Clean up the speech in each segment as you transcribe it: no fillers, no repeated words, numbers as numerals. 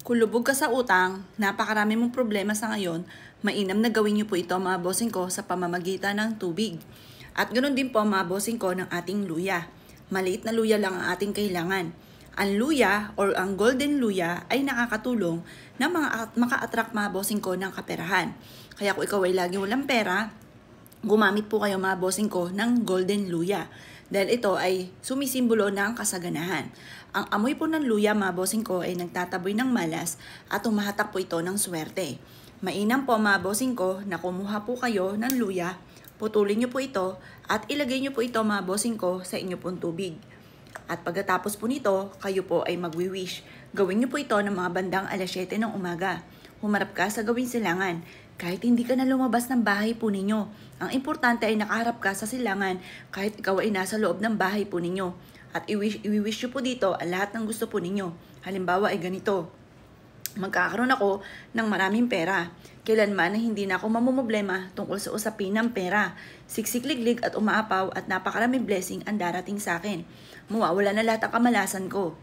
Kung lubog ka sa utang, napakarami mong problema sa ngayon, mainam na gawin niyo po ito mga bossing ko sa pamamagitan ng tubig. At ganoon din po mga bossing ko ng ating luya. Maliit na luya lang ang ating kailangan. Ang luya or ang golden luya ay nakakatulong na maka-attract mga bossing ko ng kaperahan. Kaya kung ikaw ay lagi walang pera, gumamit po kayo mga bossing ko ng golden luya. Dahil ito ay sumisimbolo ng kasaganahan. Ang amoy po ng luya mga bossing ko ay nagtataboy ng malas at humahatak po ito ng swerte. Mainam po mga bossing ko na kumuha po kayo ng luya, putulin nyo po ito at ilagay nyo po ito mga bossing ko sa inyo pong tubig. At pagkatapos po nito, kayo po ay magwi-wish. Gawin nyo po ito ng mga bandang alas 7 ng umaga. Humarap ka sa gawing silangan. Kahit hindi ka na lumabas ng bahay po ninyo. Ang importante ay nakaharap ka sa silangan kahit ikaw ay nasa loob ng bahay po ninyo. At i-wish nyo po dito ang lahat ng gusto po ninyo. Halimbawa ay ganito. Magkakaroon ako ng maraming pera. Kailanman na hindi na ako mamumblema tungkol sa usapin ng pera. Siksikliglig at umaapaw at napakaraming blessing ang darating sa akin. Mawawala na lahat ang kamalasan ko.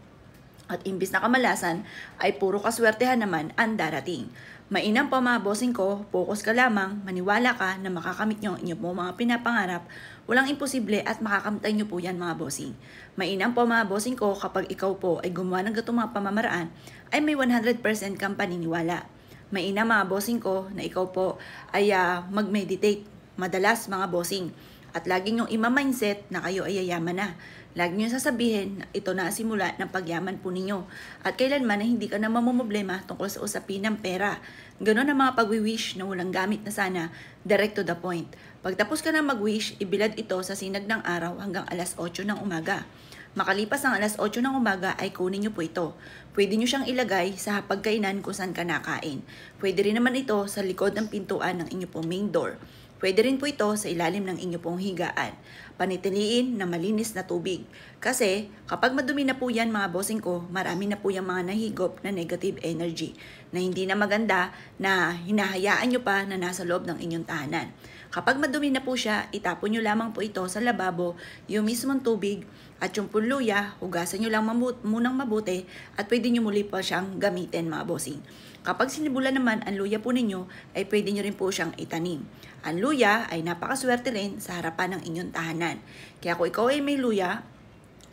At imbis na kamalasan, ay puro kaswertehan naman ang darating. Mainam po mga bossing ko, focus ka lamang, maniwala ka na makakamit nyo ang inyong mga pinapangarap, walang imposible at makakamtay nyo po yan mga bossing. Mainam po mga bossing ko kapag ikaw po ay gumawa ng gatong mga pamamaraan, ay may 100% kang paniniwala. Mainam mga bossing ko na ikaw po ay mag-meditate, madalas mga bossing. At lagi nyong ima-mindset na kayo ay yayaman na. Lagi nyo sasabihin na ito na simula ng pagyaman po ninyo. At kailanman na hindi ka na mamumblema tungkol sa usapin ng pera. Ganon ang mga pag-wish na walang gamit na sana, direct to the point. Pagtapos ka na mag-wish, ibilad ito sa sinag ng araw hanggang alas 8 ng umaga. Makalipas ang alas 8 ng umaga ay kunin nyo po ito. Pwede nyo siyang ilagay sa hapagkainan kung saan ka nakain. Pwede rin naman ito sa likod ng pintuan ng inyo pong main door. Pwede rin po ito sa ilalim ng inyo pong higaan. Panitiliin na malinis na tubig. Kasi kapag madumi na po yan mga bossing ko, marami na po yung mga nahigop na negative energy na hindi na maganda na hinahayaan nyo pa na nasa loob ng inyong tahanan. Kapag madumi na po siya, itapon nyo lamang po ito sa lababo, yung mismong tubig at yung punluya, hugasan nyo lang munang mabuti at pwede nyo muli pa siyang gamitin mga bossing. Kapag sinibulan naman ang luya po ninyo, ay pwede nyo rin po siyang itanim. Ang luya ay napakaswerte rin sa harapan ng inyong tahanan. Kaya kung ikaw ay may luya,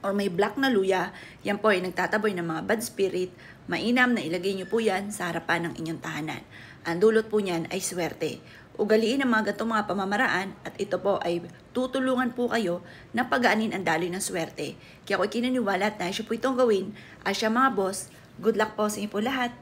or may black na luya, yan po ay nagtataboy ng mga bad spirit, mainam na ilagay nyo po yan sa harapan ng inyong tahanan. Ang dulot po niyan ay swerte. Ugaliin ang mga ganitong mga pamamaraan at ito po ay tutulungan po kayo na pagaanin ang daloy ng swerte. Kaya kung kinaniwala at naisyo po itong gawin, as siya mga boss, good luck po sa inyo po lahat.